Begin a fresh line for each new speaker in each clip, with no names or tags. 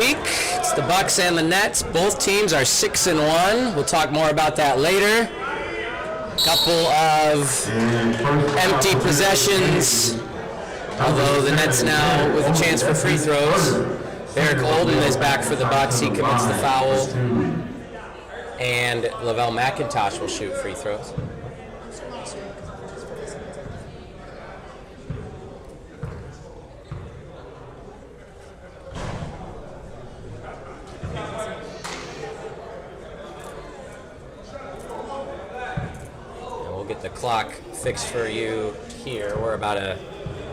week. It's the Bucks and the Nets. Both teams are 6-1. We'll talk more about that later. Couple of empty possessions, although the Nets now with a chance for free throws. Eric Olden is back for the Bucks. He commits the foul. And Lavelle McIntosh will shoot free throws. Get the clock fixed for you here. We're about a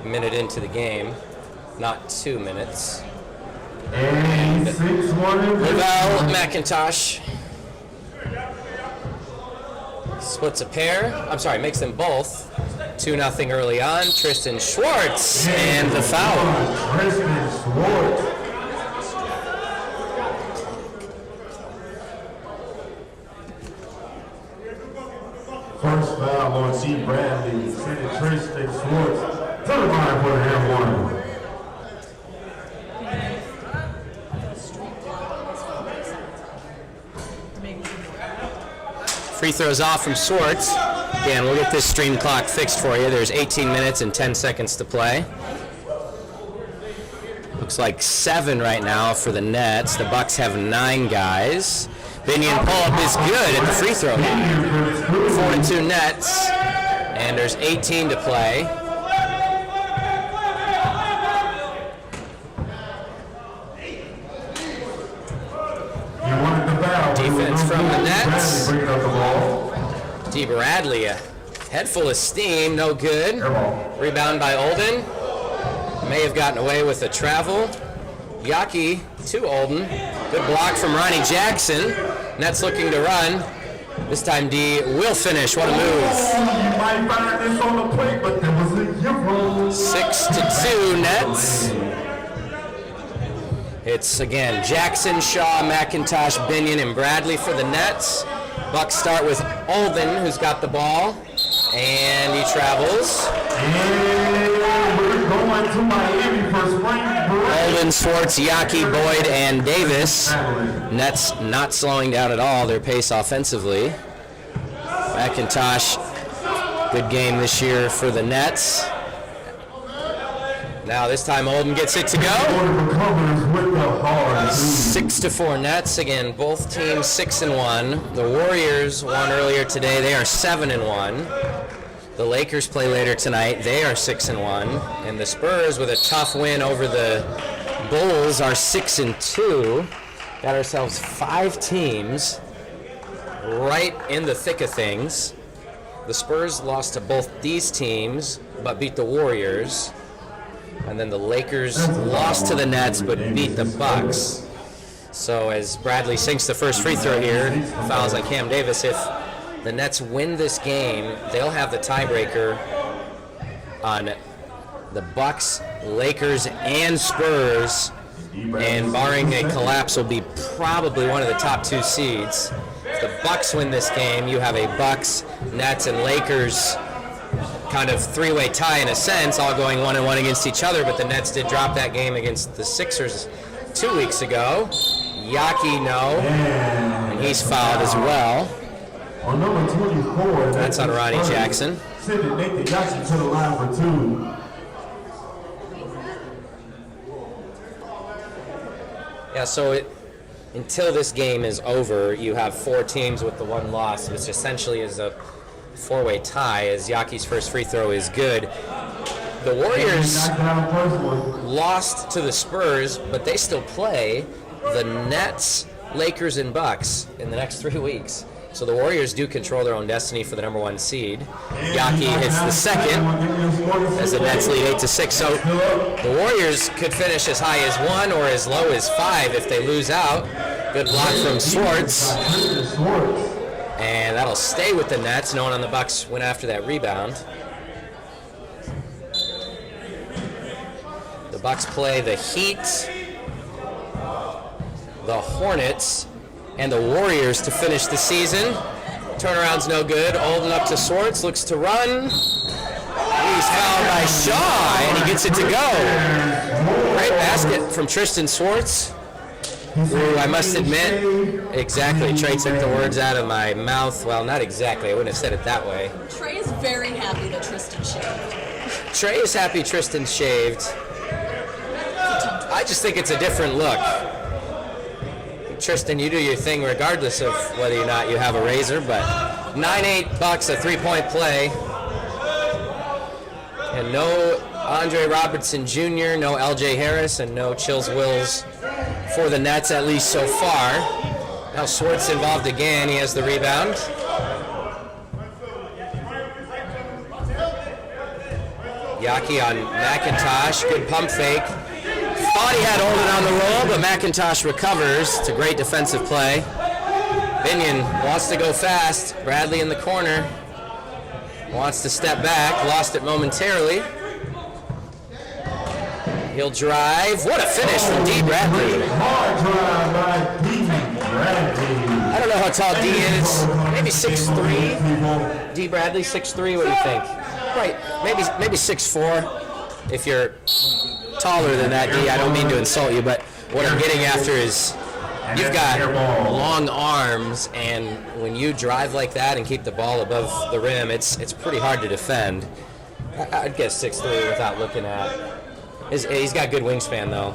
minute into the game, not 2 minutes. And Lavelle McIntosh splits a pair. I'm sorry, makes them both 2-0 early on. Tristan Schwartz and the foul.
Tristan Schwartz. First foul on C. Bradley, sending Tristan Schwartz to the line for the hand one.
Free throws off from Schwartz. Again, we'll get this stream clock fixed for you. There's 18 minutes and 10 seconds to play. Looks like 7 right now for the Nets. The Bucks have 9 guys. Binion pull-up is good at the free throw line. 4-2 Nets, and there's 18 to play. Defense from the Nets. D. Bradley, a head full of steam, no good. Rebound by Olden. May have gotten away with a travel. Yaki to Olden. Good block from Ronnie Jackson. Nets looking to run. This time D will finish. What a move. 6-2 Nets. It's again Jackson, Shaw, McIntosh, Binion, and Bradley for the Nets. Bucks start with Olden, who's got the ball, and he travels. Olden, Schwartz, Yaki, Boyd, and Davis. Nets not slowing down at all their pace offensively. McIntosh, good game this year for the Nets. Now this time Olden gets it to go. 6-4 Nets. Again, both teams 6-1. The Warriors won earlier today. They are 7-1. The Lakers play later tonight. They are 6-1. And the Spurs, with a tough win over the Bulls, are 6-2. Got ourselves 5 teams right in the thick of things. The Spurs lost to both these teams, but beat the Warriors. And then the Lakers lost to the Nets, but beat the Bucks. So as Bradley sinks the first free throw here, fouls on Cam Davis. If the Nets win this game, they'll have the tiebreaker on the Bucks, Lakers, and Spurs. And barring a collapse, will be probably one of the top 2 seeds. If the Bucks win this game, you have a Bucks, Nets, and Lakers kind of 3-way tie in a sense, all going 1-1 against each other, but the Nets did drop that game against the Sixers 2 weeks ago. Yaki, no, and he's fouled as well.
On number 24,
that's on Ronnie Jackson.
Sending Nathan Yaki to the line for 2.
Yeah, so until this game is over, you have 4 teams with the 1 loss, which essentially is a 4-way tie, as Yaki's first free throw is good. The Warriors lost to the Spurs, but they still play the Nets, Lakers, and Bucks in the next 3 weeks. So the Warriors do control their own destiny for the number 1 seed. Yaki hits the second as the Nets lead 8-6. So the Warriors could finish as high as 1 or as low as 5 if they lose out. Good block from Schwartz. And that'll stay with the Nets. No one on the Bucks went after that rebound. The Bucks play the Heat, the Hornets, and the Warriors to finish the season. Turnaround's no good. Olden up to Schwartz, looks to run. He's fouled by Shaw, and he gets it to go. Great basket from Tristan Schwartz. Ooh, I must admit, exactly. Trey took the words out of my mouth. Well, not exactly. I wouldn't have said it that way.
Trey is very happy that Tristan shaved.
Trey is happy Tristan shaved. I just think it's a different look. Tristan, you do your thing regardless of whether or not you have a razor, but 9-8 Bucks, a three-point play. And no Andre Robertson Jr., no LJ Harris, and no Chills Wills for the Nets, at least so far. Now Swartz involved again. He has the rebound. Yaki on McIntosh. Good pump fake. Thought he had Olden on the roll, but McIntosh recovers. It's a great defensive play. Binion wants to go fast. Bradley in the corner. Wants to step back. Lost it momentarily. He'll drive. What a finish from D. Bradley.
Hard drive by D. Bradley.
I don't know how tall D is. Maybe 6'3". D. Bradley, 6'3". What do you think? Right. Maybe 6'4". If you're taller than that, D. I don't mean to insult you, but what I'm getting after is you've got long arms, and when you drive like that and keep the ball above the rim, it's pretty hard to defend. I'd guess 6'3" without looking at. He's got good wingspan, though.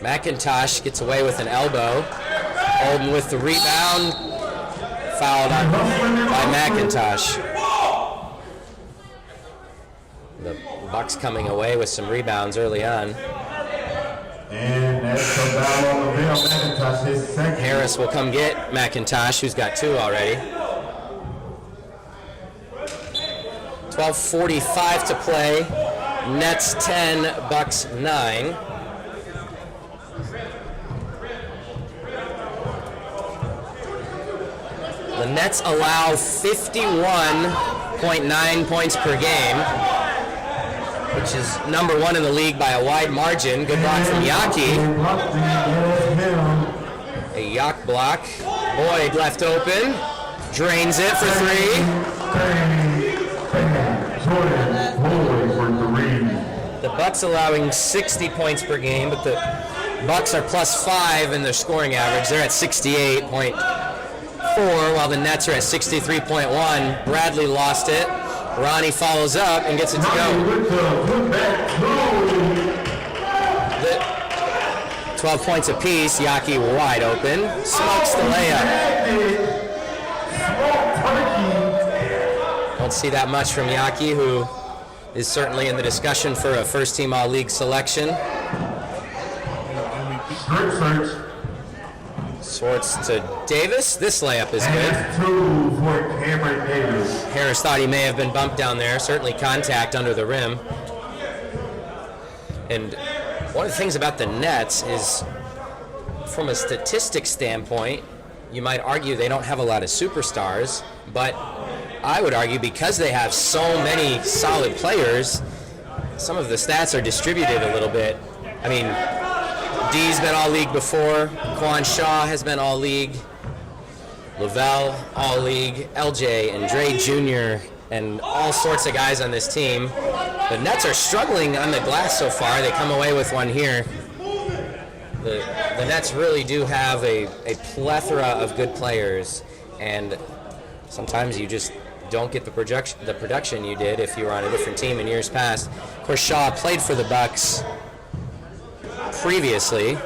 McIntosh gets away with an elbow. Olden with the rebound. Fouled by McIntosh. The Bucks coming away with some rebounds early on.
And that's the foul on the Bill McIntosh, his second.
Harris will come get McIntosh, who's got two already. 12:45 to play. Nets 10, Bucks 9. The Nets allow 51.9 points per game, which is number one in the league by a wide margin. Good block from Yaki. A Yak block. Boyd left open. Drains it for three. The Bucks allowing 60 points per game, but the Bucks are +5 in their scoring average. They're at 68.4, while the Nets are at 63.1. Bradley lost it. Ronnie follows up and gets it to go. 12 points apiece. Yaki wide open. Smokes the layup. Don't see that much from Yaki, who is certainly in the discussion for a first-team All-League selection. Swartz to Davis. This layup is good.
Two for Cameron Davis.
Harris thought he may have been bumped down there. Certainly contact under the rim. And one of the things about the Nets is, from a statistics standpoint, you might argue they don't have a lot of superstars, but I would argue because they have so many solid players, some of the stats are distributed a little bit. I mean, D's been all-league before. Quan Shaw has been all-league. Lavelle, all-league. LJ and Dre Jr. and all sorts of guys on this team. The Nets are struggling on the glass so far. They come away with one here. The Nets really do have a plethora of good players, and sometimes you just don't get the production you did if you were on a different team in years past. Of course, Shaw played for the Bucks previously.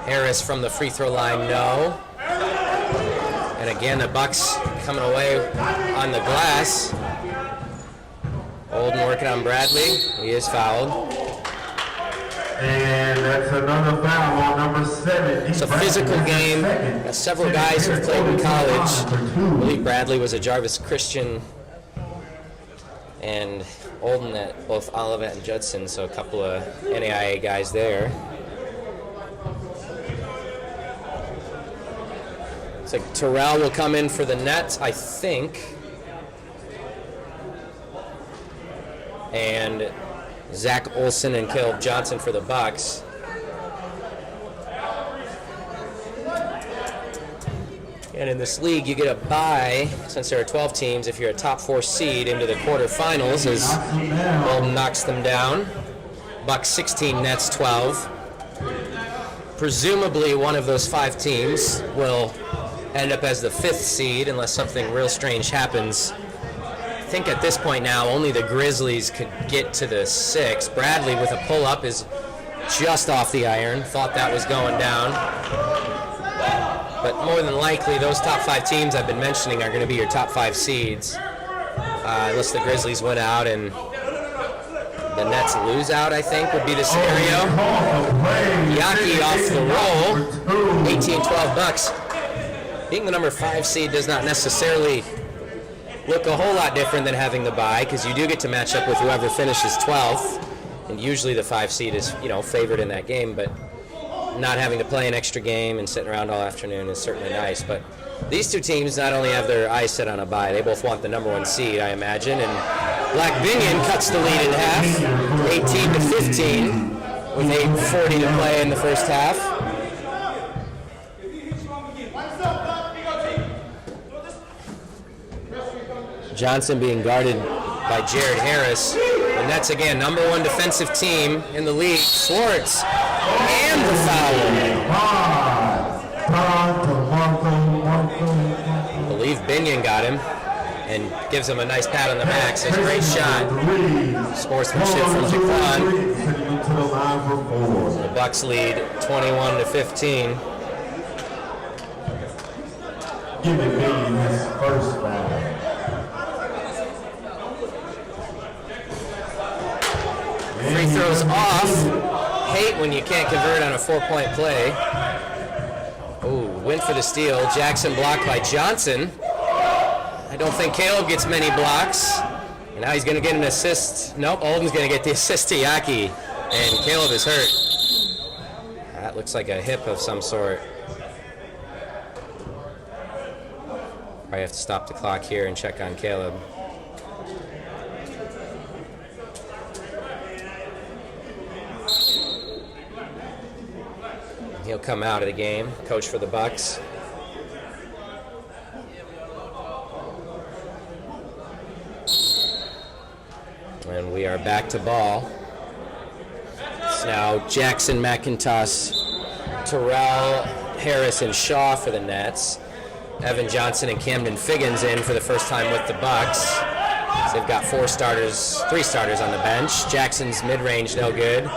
Harris from the free throw line, no. And again, the Bucks coming away on the glass. Olden working on Bradley. He is fouled.
And that's another foul on number 7.
It's a physical game. Got several guys who've played in college. I believe Bradley was a Jarvis Christian, and Olden at both Olivet and Judson, so a couple of NAIA guys there. Looks like Terrell will come in for the Nets, I think. And Zach Olson and Caleb Johnson for the Bucks. And in this league, you get a bye, since there are 12 teams, if you're a top 4 seed into the quarterfinals, as Olden knocks them down. Bucks 16, Nets 12. Presumably one of those 5 teams will end up as the 5th seed unless something real strange happens. I think at this point now only the Grizzlies could get to the 6. Bradley with a pull-up is just off the iron. Thought that was going down. But more than likely those top 5 teams I've been mentioning are going to be your top 5 seeds. Unless the Grizzlies win out and the Nets lose out, I think, would be the scenario. Yaki off the roll, 18-12 Bucks. Being the number 5 seed does not necessarily look a whole lot different than having the bye, because you do get to match up with whoever finishes 12th, and usually the 5 seed is, favored in that game, but not having to play an extra game and sitting around all afternoon is certainly nice. But these 2 teams not only have their eyes set on a bye, they both want the number 1 seed, I imagine, and Black Binion cuts the lead in half, 18-15, with 8:40 to play in the first half. Johnson being guarded by Jared Harris. The Nets again, number 1 defensive team in the league. Swartz and the foul. I believe Binion got him and gives him a nice pat on the back. Says great shot. Sportsmanship from Jaquan. The Bucks lead 21-15.
Give Binion his first foul.
Free throws off. Hate when you can't convert on a 4-point play. Oh, went for the steal. Jackson blocked by Johnson. I don't think Caleb gets many blocks. And now he's going to get an assist. Nope, Olden's going to get the assist to Yaki. And Caleb is hurt. That looks like a hip of some sort. Probably have to stop the clock here and check on Caleb. He'll come out of the game, coach for the Bucks. And we are back to ball. It's now Jackson, McIntosh, Terrell, Harris, and Shaw for the Nets. Evan Johnson and Camden Figgins in for the first time with the Bucks. So they've got 3 starters on the bench. Jackson's mid-range no good.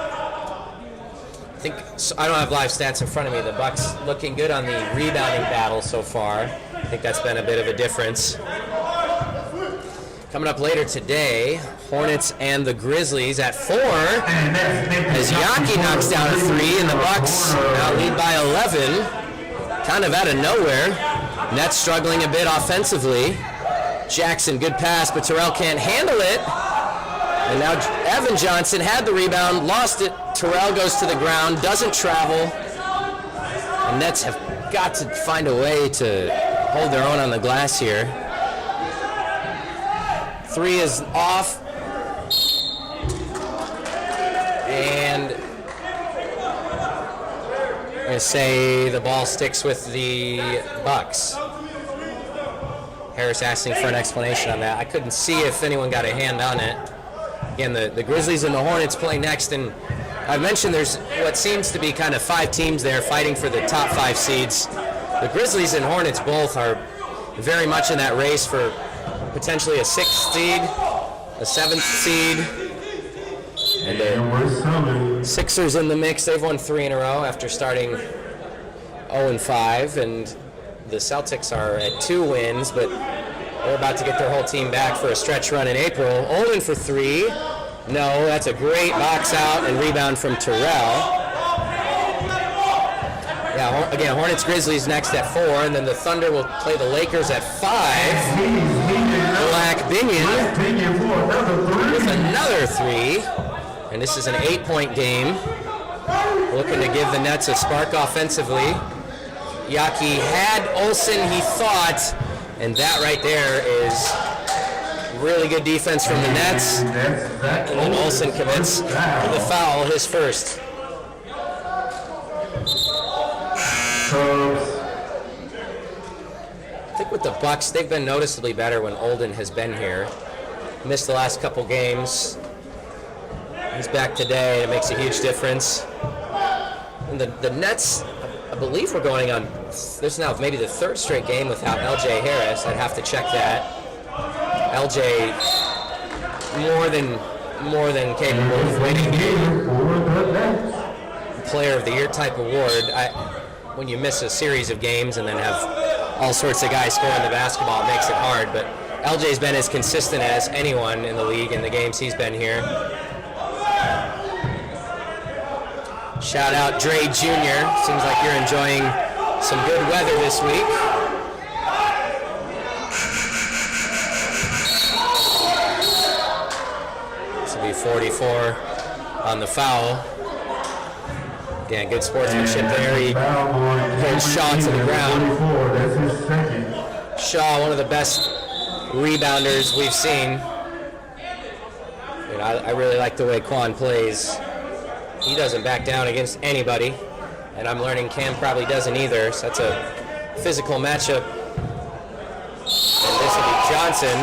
I don't have live stats in front of me. The Bucks looking good on the rebounding battle so far. I think that's been a bit of a difference. Coming up later today, Hornets and the Grizzlies at 4. As Yaki knocks down a 3, and the Bucks now lead by 11. Kind of out of nowhere. Nets struggling a bit offensively. Jackson, good pass, but Terrell can't handle it. And now Evan Johnson had the rebound, lost it. Terrell goes to the ground, doesn't travel. The Nets have got to find a way to hold their own on the glass here. 3 is off. And I'm going to say the ball sticks with the Bucks. Harris asking for an explanation on that. I couldn't see if anyone got a hand on it. Again, the Grizzlies and the Hornets play next, and I mentioned there's what seems to be kind of 5 teams there fighting for the top 5 seeds. The Grizzlies and Hornets both are very much in that race for potentially a 6th seed, a 7th seed, and the Sixers in the mix. They've won 3 in a row after starting 0-5, and the Celtics are at 2 wins, but they're about to get their whole team back for a stretch run in April. Olden for 3. No, that's a great box out and rebound from Terrell. Yeah, again, Hornets Grizzlies next at 4, and then the Thunder will play the Lakers at 5. Black Binion with another 3. And this is an 8-point game. Looking to give the Nets a spark offensively. Yaki had Olsen, he thought, and that right there is really good defense from the Nets. And then Olsen commits the foul, his first. I think with the Bucks, they've been noticeably better when Olden has been here. Missed the last couple games. He's back today, and it makes a huge difference. the Nets, I believe we're going on, this is now maybe the third straight game without LJ Harris. I'd have to check that. LJ more than capable of winning Player of the Year type award. When you miss a series of games and then have all sorts of guys scoring the basketball, it makes it hard. But LJ's been as consistent as anyone in the league in the games he's been here. Shout out Dre Jr. Seems like you're enjoying some good weather this week. This will be 44 on the foul. Again, good sportsmanship there. He holds Shaw to the ground. Shaw, one of the best rebounders we've seen. I really like the way Quan plays. He doesn't back down against anybody, and I'm learning Cam probably doesn't either, so that's a physical matchup. And this will be Johnson,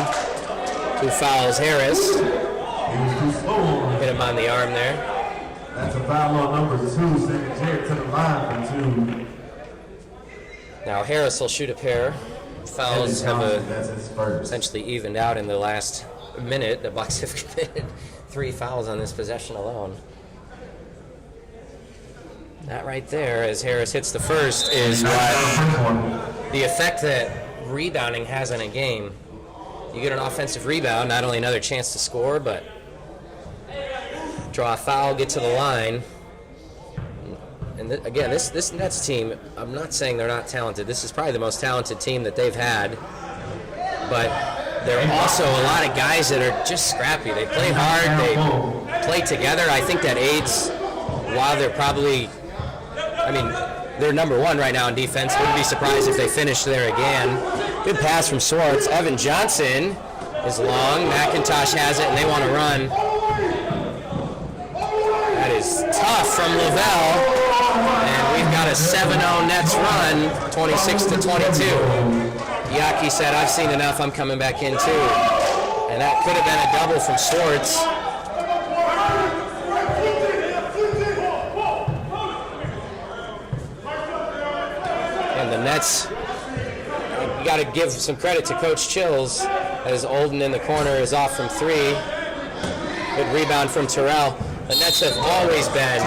who fouls Harris. Hit him on the arm there.
That's a foul on number 2, sending Jared to the line for 2.
Now Harris will shoot a pair. Fouls have essentially evened out in the last minute. The Bucks have committed 3 fouls on this possession alone. That right there, as Harris hits the first, is what the effect that rebounding has in a game. You get an offensive rebound, not only another chance to score, but draw a foul, get to the line. And again, this Nets team, I'm not saying they're not talented. This is probably the most talented team that they've had. But there are also a lot of guys that are just scrappy. They play hard, they play together. I think that aids, while they're probably, they're number 1 right now in defense. Wouldn't be surprised if they finish there again. Good pass from Swartz. Evan Johnson is long. McIntosh has it, and they want to run. That is tough from Lavelle. And we've got a 7-0 Nets run, 26-22. Yaki said, I've seen enough, I'm coming back in too. And that could have been a double from Swartz. And the Nets, you got to give some credit to Coach Chills, as Olden in the corner is off from 3. Good rebound from Terrell. The Nets have always been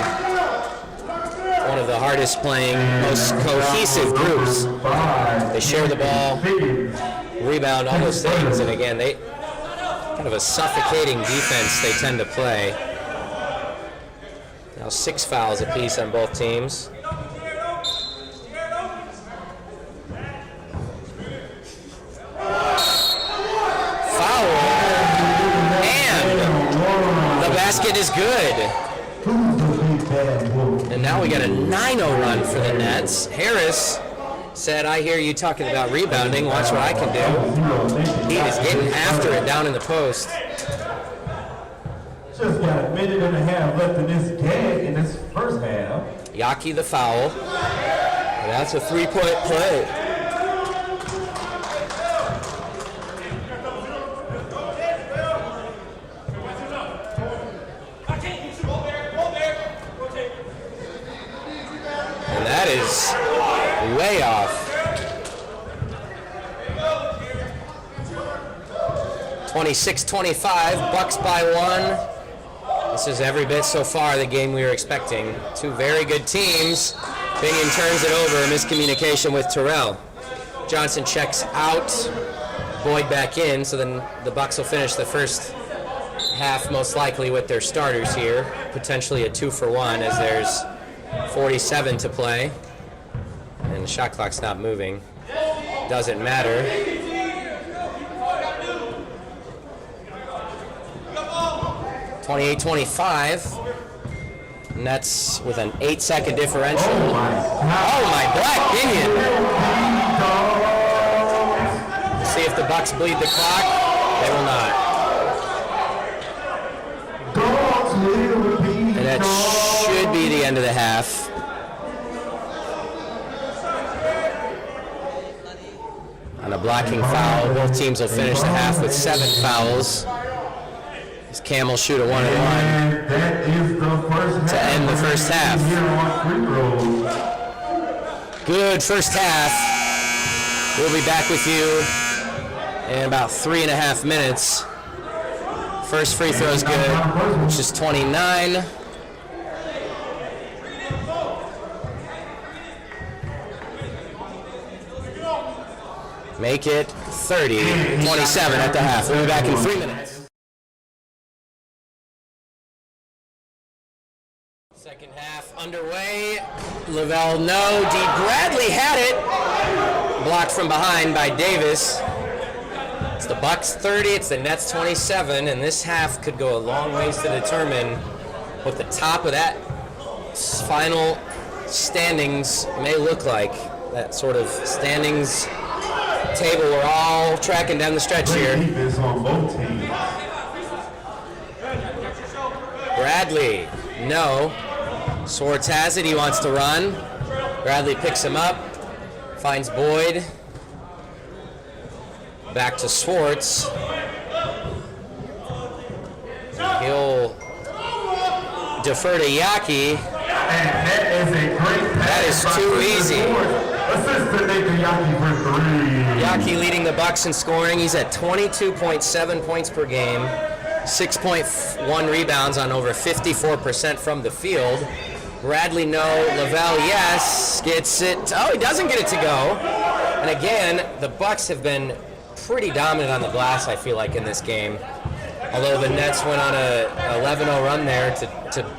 one of the hardest playing, most cohesive groups. They share the ball, rebound, all those things, and again, they kind of a suffocating defense they tend to play. Now 6 fouls apiece on both teams. Foul, and the basket is good. And now we got a 9-0 run for the Nets. Harris said, I hear you talking about rebounding. Watch what I can do. He is getting after it down in the post.
Just got a minute and a half left in this game, in this first half.
Yaki the foul. And that's a 3-point play. That is way off. 26-25, Bucks by 1. This is every bit so far the game we were expecting. 2 very good teams. Binion turns it over, miscommunication with Terrell. Johnson checks out, Boyd back in, so then the Bucks will finish the first half most likely with their starters here. Potentially a 2-for-1 as there's 47 to play, and the shot clock's not moving. Doesn't matter. (28-25). Nets with an 8-second differential. Oh my, Black Binion! See if the Bucks bleed the clock. They will not. And that should be the end of the half. On a blocking foul, both teams will finish the half with 7 fouls. As Cam will shoot a 1-and-1 to end the first half. Good first half. We'll be back with you in about 3.5 minutes. First free throw is good, which is 29. Make it 30-27 at the half. We'll be back in 3 minutes. Second half underway. Lavelle, no. D. Bradley had it. Blocked from behind by Davis. It's the Bucks 30, it's the Nets 27, and this half could go a long ways to determine what the top of that final standings may look like. That sort of standings table we're all tracking down the stretch here.
Defense on both teams.
Bradley, no. Swartz has it, he wants to run. Bradley picks him up, finds Boyd. Back to Swartz. He'll defer to Yaki.
And that is a great pass.
That is too easy.
Assistant Nathan Yaki for 3.
Yaki leading the Bucks in scoring. He's at 22.7 points per game, 6.1 rebounds on over 54% from the field. Bradley, no. Lavelle, yes. Gets it. Oh, he doesn't get it to go. And again, the Bucks have been pretty dominant on the glass, I feel like, in this game. Although the Nets went on a 11-0 run there to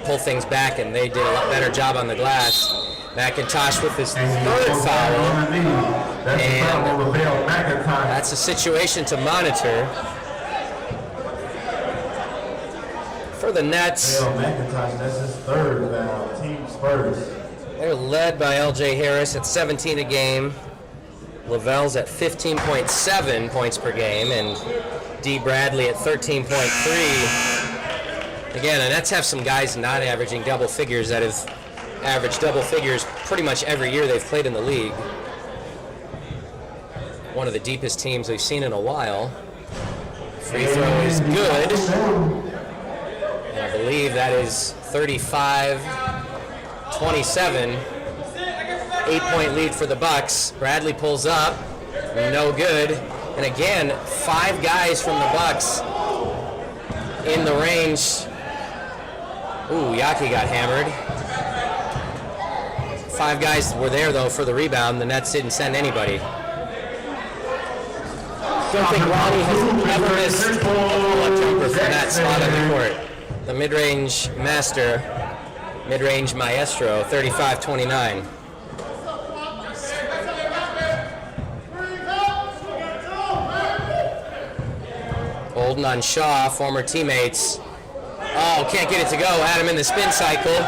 pull things back, and they did a lot better job on the glass. McIntosh with his third foul. And that's a situation to monitor. For the Nets,
McIntosh, that's his third foul. Team's first.
they're led by L.J. Harris at 17 a game. Lavelle's at 15.7 points per game, and D. Bradley at 13.3. Again, the Nets have some guys not averaging double figures that have averaged double figures pretty much every year they've played in the league. One of the deepest teams we've seen in a while. Free throw is good. And I believe that is 35-27. 8-point lead for the Bucks. Bradley pulls up, no good. And again, 5 guys from the Bucks in the range. Ooh, Yaki got hammered. 5 guys were there though for the rebound. The Nets didn't send anybody. Don't think Ronnie has ever missed a pull-up jumper from that spot on the court. The mid-range master, mid-range maestro, 35-29. Holding on Shaw, former teammates. Oh, can't get it to go. Had him in the spin cycle.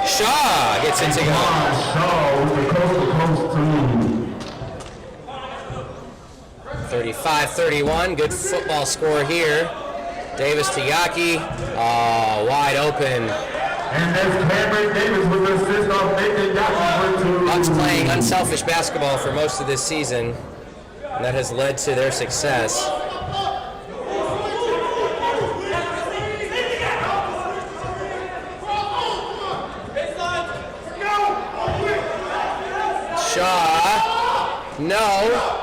Shaw gets it to go.
Shaw with the coast-to-coast
35-31. Good football score here. Davis to Yaki. Oh, wide open.
And that's Cameron Davis with the assist off Nathan Yaki for 2.
Bucks playing unselfish basketball for most of this season. And that has led to their success. Shaw, no.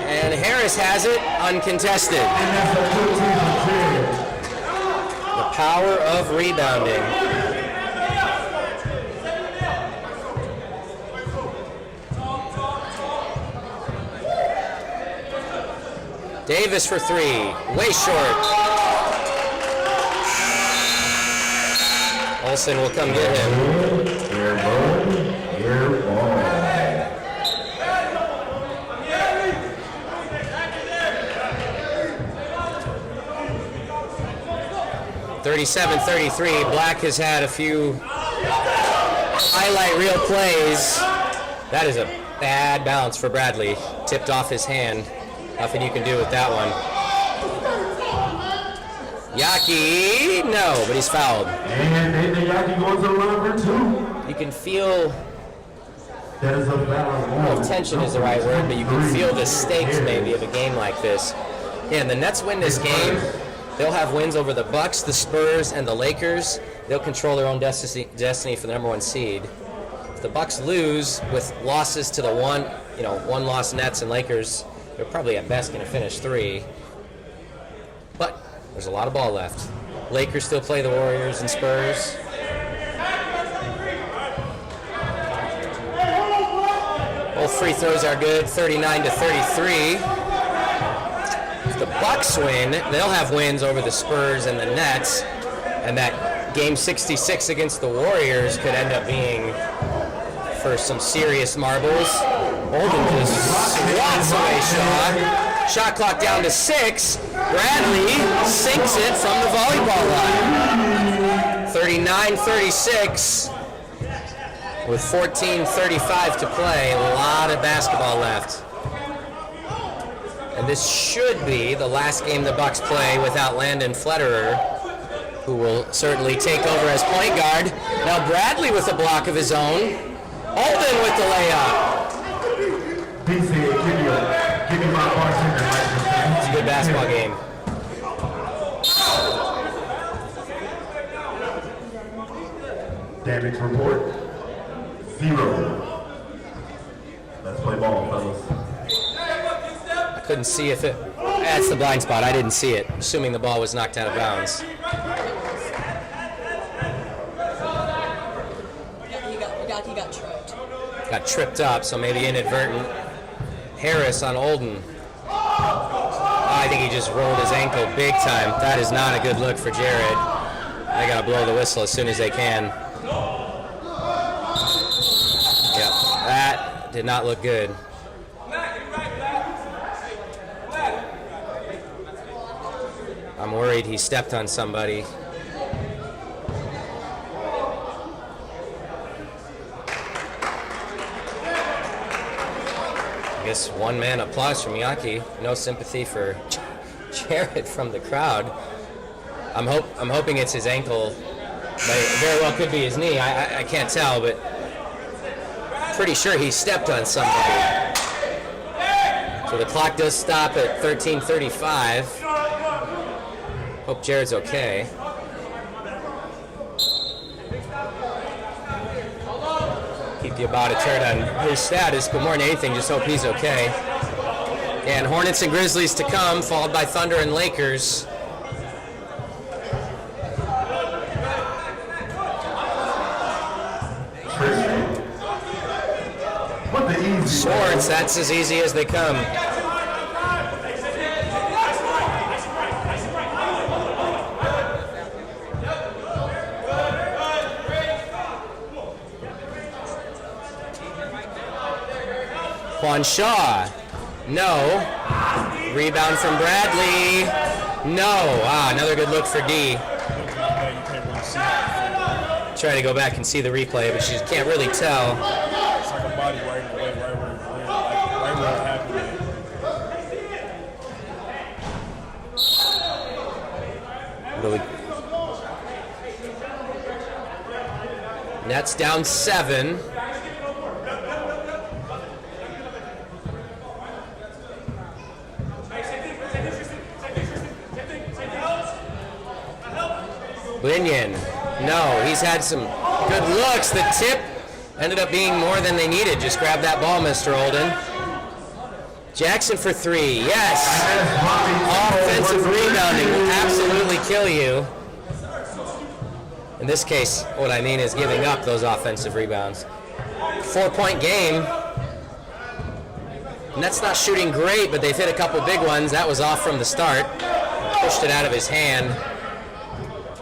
And Harris has it, uncontested. The power of rebounding. Davis for 3, way short. Olsen will come get him.
Air ball.
37-33. Black has had a few highlight reel plays. That is a bad bounce for Bradley. Tipped off his hand. Nothing you can do with that one. Yaki, no, but he's fouled.
And Nathan Yaki goes to the line for 2.
You can feel,
That is a foul.
tension is the right word, but you can feel the stakes maybe of a game like this. Yeah, and the Nets win this game. They'll have wins over the Bucks, the Spurs, and the Lakers. They'll control their own destiny for the number 1 seed. If the Bucks lose with losses to the one-loss Nets and Lakers, they're probably at best going to finish 3. But there's a lot of ball left. Lakers still play the Warriors and Spurs. Both free throws are good, 39-33. If the Bucks win, they'll have wins over the Spurs and the Nets, and that game 66 against the Warriors could end up being for some serious marbles. Olden just swats away Shaw. Shot clock down to 6. Bradley sinks it from the volleyball line. 39-36 with 14:35 to play. A lot of basketball left. And this should be the last game the Bucks play without Landon Fletterer, who will certainly take over as point guard. Now Bradley with a block of his own. Olden with the layup.
PC, give me my bartender license.
It's a good basketball game.
Damage report 0. Let's play ball, fellas.
I couldn't see if it... That's the blind spot. I didn't see it, assuming the ball was knocked out of bounds.
He got tripped.
Got tripped up, so maybe inadvertent. Harris on Olden. I think he just rolled his ankle big time. That is not a good look for Jared. They got to blow the whistle as soon as they can. Yep, that did not look good. I'm worried he stepped on somebody. I guess one-man applause from Yaki. No sympathy for Jared from the crowd. I'm hoping it's his ankle, but it very well could be his knee. I can't tell, but pretty sure he stepped on somebody. So the clock does stop at 13:35. Hope Jared's okay. Keep you about a turn on his status, but more than anything, just hope he's okay. And Hornets and Grizzlies to come, followed by Thunder and Lakers. Swords, that's as easy as they come. Juan Shaw, no. Rebound from Bradley, no. Another good look for D. Try to go back and see the replay, but she can't really tell.
It's like a body right in the way, right where it happened.
Really. Nets down 7. Binion, no, he's had some good looks. The tip ended up being more than they needed. Just grab that ball, Mr. Olden. Jackson for 3, yes. Offensive rebounding will absolutely kill you. In this case, what I mean is giving up those offensive rebounds. 4-point game. And that's not shooting great, but they've hit a couple big ones. That was off from the start. Pushed it out of his hand.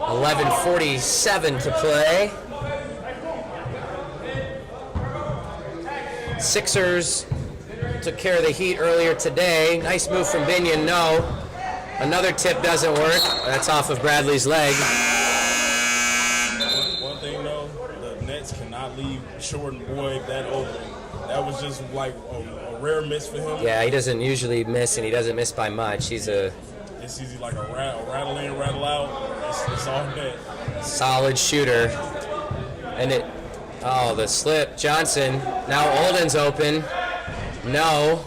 11:47 to play. Sixers took care of the Heat earlier today. Nice move from Binion, no. Another tip doesn't work. That's off of Bradley's leg.
One thing though, the Nets cannot leave Jordan Boyd that open. That was just like a rare miss for him.
Yeah, he doesn't usually miss, and he doesn't miss by much. He's a
It's easy like a rattle in, rattle out. It's all net.
solid shooter. And the slip. Johnson. Now Olden's open. No.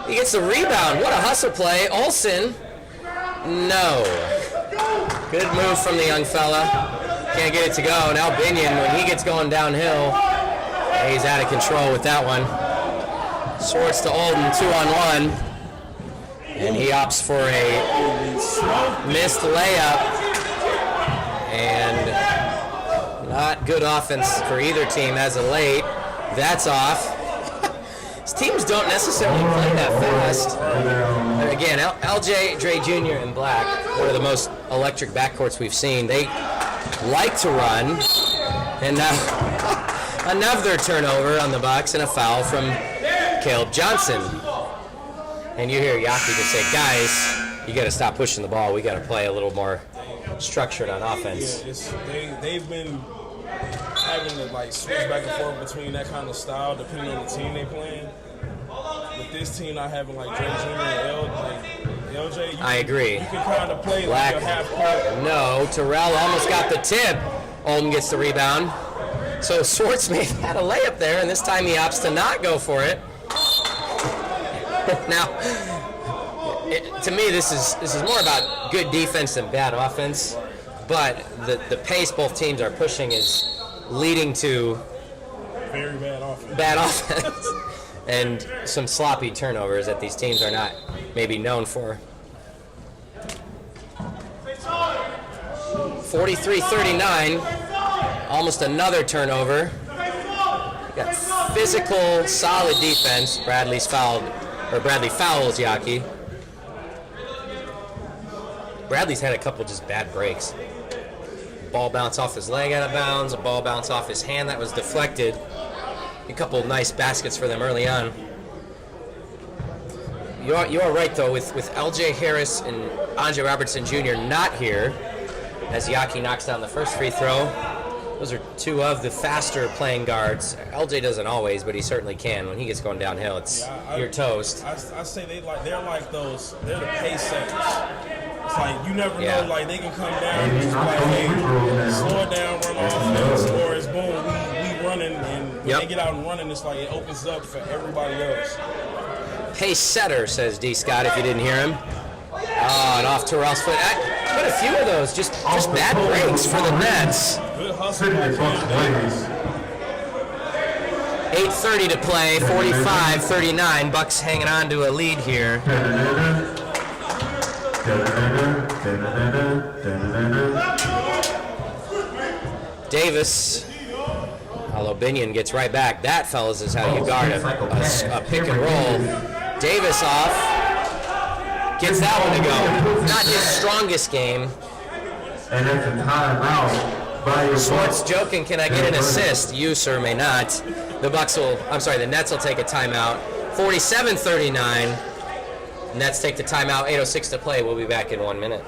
He gets the rebound. What a hustle play. Olsen No. Good move from the young fella. Can't get it to go. Now Binion, when he gets going downhill, he's out of control with that one. Swartz to Olden, 2-on-1. And he opts for a missed layup. And not good offense for either team as of late. That's off. These teams don't necessarily play that fast. And again, LJ, Dre Jr., and Black, one of the most electric backcourts we've seen. They like to run. And now another turnover on the Bucks and a foul from Caleb Johnson. And you hear Yaki just say, guys, you got to stop pushing the ball. We got to play a little more structured on offense.
Yeah, they've been having to like switch back and forth between that kind of style depending on the team they playing. With this team not having like Dre Jr. and LJ,
I agree.
You can kind of play
Black,
like a half court.
No, Terrell almost got the tip. Olden gets the rebound. So Swartz may have had a layup there, and this time he opts to not go for it. Now, to me, this is more about good defense than bad offense. But the pace both teams are pushing is leading to
Very bad offense.
Bad offense and some sloppy turnovers that these teams are not maybe known for. 43-39, almost another turnover. Got physical, solid defense. Bradley fouls Yaki. Bradley's had a couple just bad breaks. Ball bounce off his leg out of bounds, a ball bounce off his hand that was deflected. A couple nice baskets for them early on. You are right though, with LJ Harris and Andre Robertson Jr. not here, as Yaki knocks down the first free throw. Those are two of the faster playing guards. LJ doesn't always, but he certainly can. When he gets going downhill, you're toast.
I say they're like those. They're the pace setters. It's like you never know. Like they can come down and just like, hey, slow it down, run offense, or it's boom, we running, and when they get out and running, it's like it opens up for everybody else.
Pace setter, says D. Scott, if you didn't hear him. Oh, and off Terrell's foot. Quite a few of those, just bad breaks for the Nets.
Good hustle.
8:30 to play, 45-39. Bucks hanging on to a lead here. Davis, although Binion gets right back. That, fellas, is how you guard a pick and roll. Davis off. Gets that one to go. Not his strongest game.
And that's a timeout by your
Swartz joking, can I get an assist? You, sir, may not. The Nets will take a timeout. 47-39. Nets take the timeout. 8:06 to play. We'll be back in 1 minute.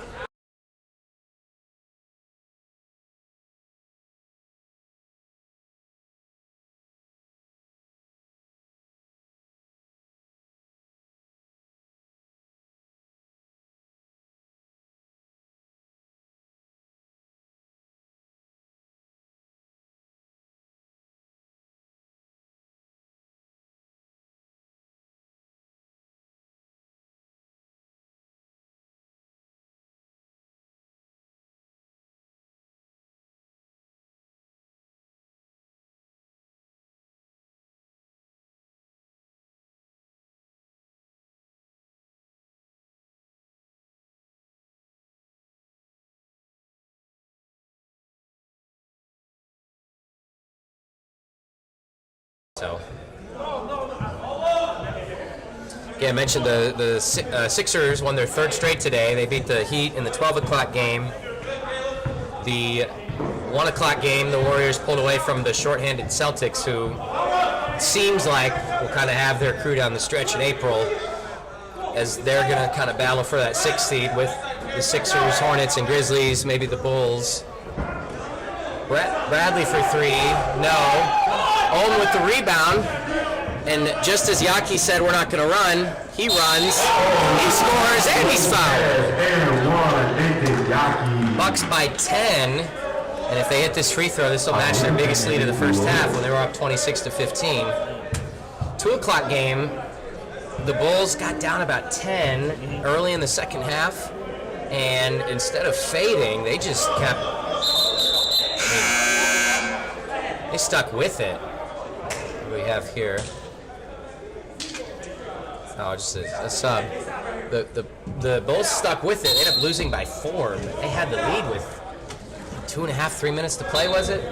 So, yeah, I mentioned the Sixers won their third straight today. They beat the Heat in the 12 o'clock game. The 1 o'clock game, the Warriors pulled away from the shorthanded Celtics, who seems like will kind of have their crew down the stretch in April, as they're going to kind of battle for that 6th seed with the Sixers, Hornets, and Grizzlies, maybe the Bulls. Bradley for three, no. Olden with the rebound, and just as Yaki said we're not going to run, he runs, he scores, and he's fouled. Bucks by 10, and if they hit this free throw, this will match their biggest lead of the first half when they were up 26-15. 2 o'clock game, the Bulls got down about 10 early in the second half, And instead of fading, they just kept. They stuck with it. What do we have here? Oh, just a sub. The Bulls stuck with it. They ended up losing by 4. They had the lead with 2.5, 3 minutes to play. Was it?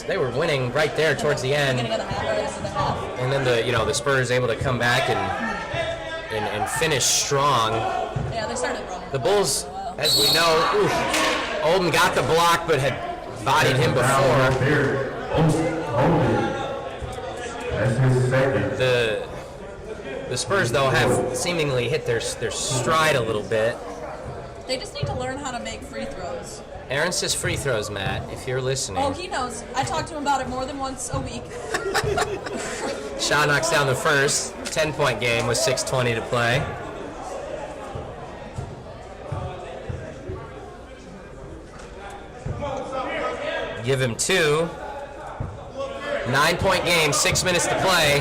They were winning right there towards the end. And then the Spurs able to come back and finish strong.
Yeah, they started running.
The Bulls, as we know, Olden got the block but had bodied him before.
That's his second.
The Spurs, though, have seemingly hit their stride a little bit.
They just need to learn how to make free throws.
Aaron says free throws, Matt, if you're listening.
Oh, he knows. I talk to him about it more than once a week.
Shaw knocks down the first 10-point game with 6:20 to play. Give him 2. 9-point game, 6 minutes to play.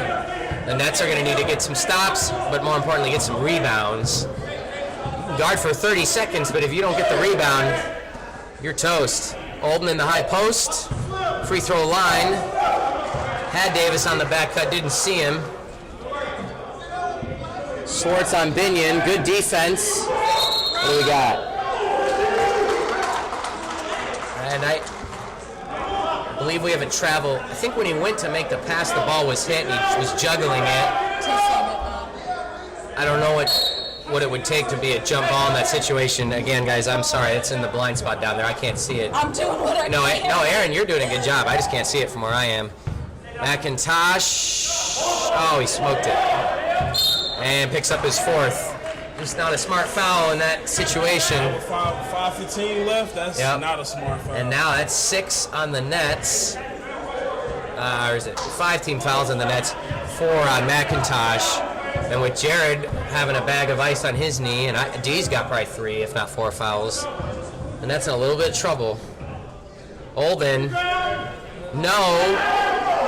The Nets are going to need to get some stops, but more importantly, get some rebounds. Guard for 30 seconds, but if you don't get the rebound, you're toast. Olden in the high post. Free throw line. Had Davis on the back cut, didn't see him. Swartz on Binion. Good defense. What do we got? And I believe we have a travel. I think when he went to make the pass, the ball was hit and he was juggling it. I don't know what it would take to be a jump ball in that situation. Again, guys, I'm sorry. It's in the blind spot down there. I can't see it.
I'm doing what I can.
No, Aaron, you're doing a good job. I just can't see it from where I am. McIntosh. Oh, he smoked it. And picks up his 4th. Just not a smart foul in that situation.
5:15 left. That's not a smart foul.
And now that's 6 on the Nets. Or is it 5 team fouls on the Nets, 4 on McIntosh. And with Jared having a bag of ice on his knee, and D's got probably 3, if not 4 fouls. And that's in a little bit of trouble. Olden. No.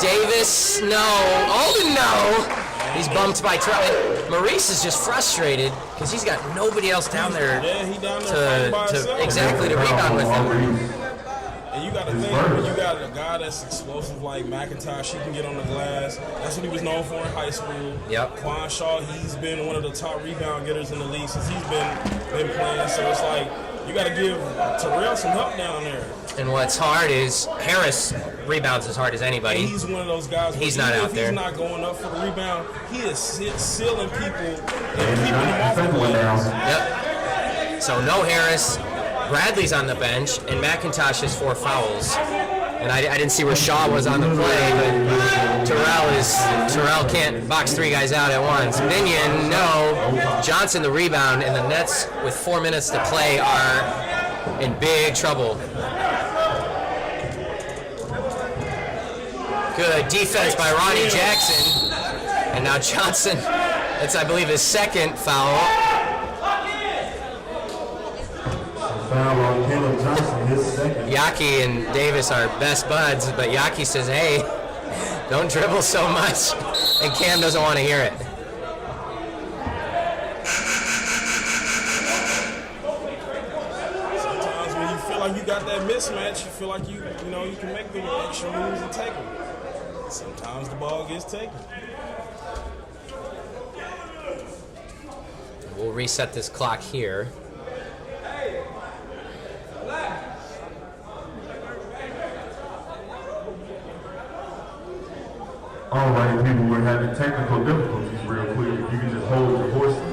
Davis. No. Olden, no. He's bumped by Maurice is just frustrated because he's got nobody else down there,
he down there
to rebound with him.
And you got to think, when you got a guy that's explosive like McIntosh, he can get on the glass. That's what he was known for in high school.
Yep.
Quan Shaw, he's been one of the top rebound getters in the league since he's been playing. So it's like you got to give Terrell some help down there.
And what's hard is Harris rebounds as hard as anybody.
And he's one of those guys.
He's not out there.
He's not going up for the rebound. He is sealing people and keeping them off the glass.
Yep. So no Harris. Bradley's on the bench, and McIntosh has 4 fouls. And I didn't see where Shaw was on the play, but Terrell can't box 3 guys out at once. Binion, no. Johnson the rebound, and the Nets with 4 minutes to play are in big trouble. Good defense by Ronnie Jackson. And now Johnson, that's I believe his 2nd foul.
Foul on Caleb Johnson, his 2nd.
Yaki and Davis are best buds, but Yaki says, hey, don't dribble so much. And Cam doesn't want to hear it.
Sometimes when you feel like you got that mismatch, you feel like you can make the extra moves and take them. Sometimes the ball gets taken.
We'll reset this clock here.
All right, people, we're having technical difficulties real quick. If you can just hold your horses.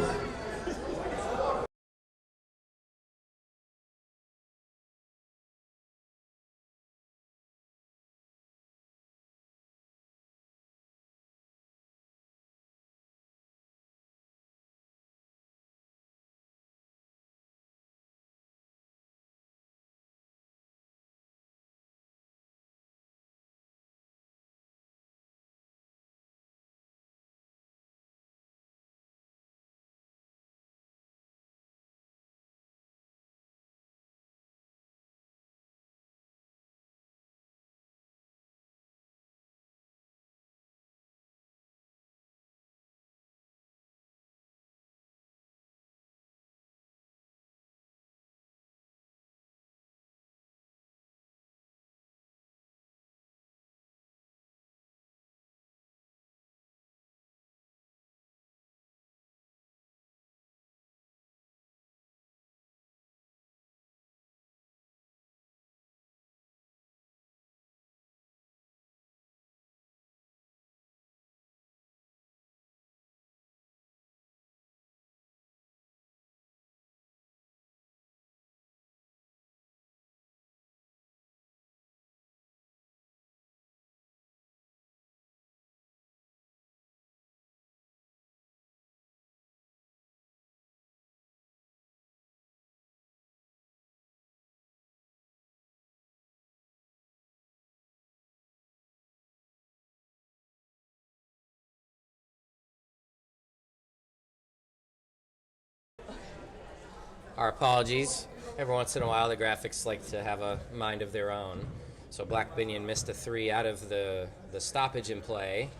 Our apologies. Every once in a while, the graphics like to have a mind of their own. So Black Binion missed a 3 out of the stoppage in play.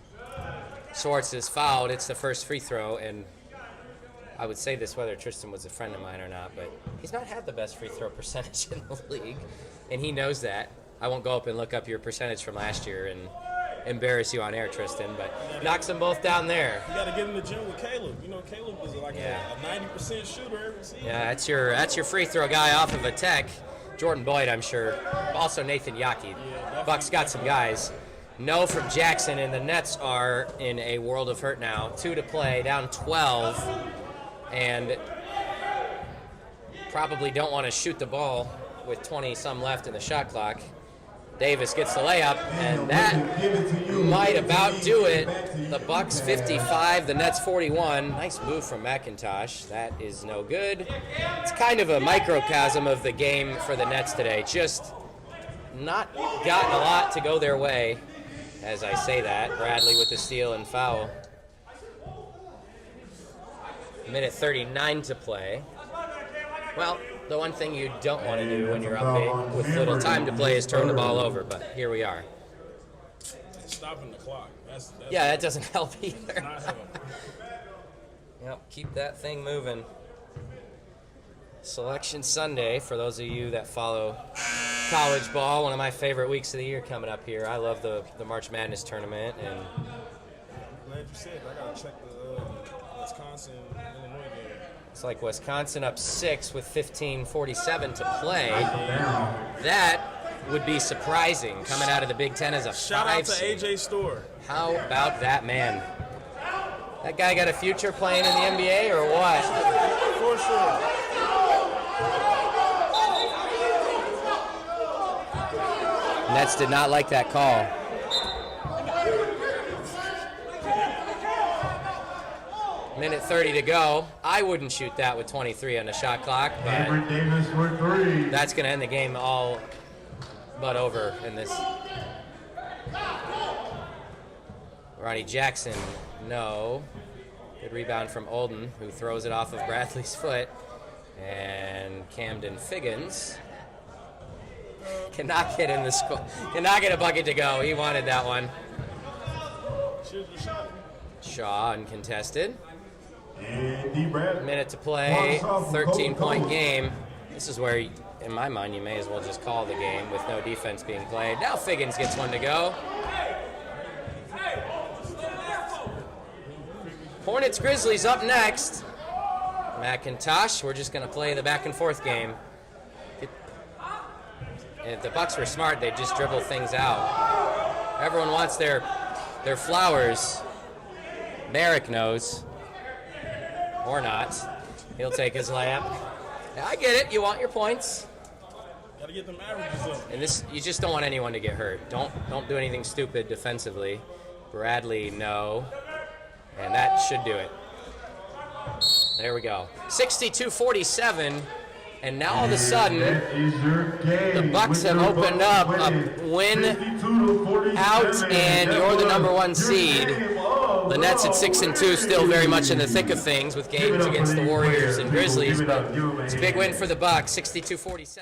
Schwartz is fouled. It's the first free throw, and I would say this whether Tristan was a friend of mine or not, but he's not had the best free throw percentage in the league, and he knows that. I won't go up and look up your percentage from last year and embarrass you on air, Tristan, but knocks them both down there.
You got to get in the gym with Caleb. You know, Caleb is like a 90% shooter every season.
Yeah, that's your free throw guy off of a tech. Jordan Boyd, I'm sure. Also Nathan Yaki. Bucks got some guys. No from Jackson, and the Nets are in a world of hurt now. 2 to play, down 12, and probably don't want to shoot the ball with 20-some left in the shot clock. Davis gets the layup, and that might about do it. The Bucks 55, the Nets 41. Nice move from McIntosh. That is no good. It's kind of a microcosm of the game for the Nets today. Just not gotten a lot to go their way. As I say that, Bradley with the steal and foul. Minute 39 to play. Well, the one thing you don't want to do when you're up 8 with little time to play is turn the ball over, but here we are.
Stopping the clock. That's
yeah, that doesn't help either.
not helping.
Yep, keep that thing moving. Selection Sunday, for those of you that follow college ball, one of my favorite weeks of the year coming up here. I love the March Madness tournament. And
Glad you said. I got to check the Wisconsin-Illinois game.
it's like Wisconsin up 6 with 15:47 to play. That would be surprising coming out of the Big Ten as a
Shout out
5
to
seed.
AJ Storr.
How about that man? That guy got a future playing in the NBA or what?
For sure.
Nets did not like that call. Minute 30 to go. I wouldn't shoot that with 23 on the shot clock, but
Cameron Davis for 3.
that's going to end the game all but over in this. Ronnie Jackson, no. Good rebound from Olden, who throws it off of Bradley's foot. And Camden Figgins cannot get in the score. Cannot get a bucket to go. He wanted that one.
Shoot the shot.
Shaw uncontested.
And D. Brad.
Minute to play. 13-point game. This is where, in my mind, you may as well just call the game with no defense being played. Now Figgins gets one to go. Hornets Grizzlies up next. McIntosh. We're just going to play the back and forth game. And if the Bucks were smart, they'd just dribble things out. Everyone wants their flowers. Merrick knows. Or not. He'll take his layup. Yeah, I get it. You want your points.
Got to get them averages up.
And this, you just don't want anyone to get hurt. Don't do anything stupid defensively. Bradley, no. And that should do it. There we go. 62-47. And now all of a sudden, the Bucks have opened up a win out, and you're the number 1 seed. The Nets at 6-2, still very much in the thick of things with games against the Warriors and Grizzlies. But it's a big win for the Bucks, 62-47.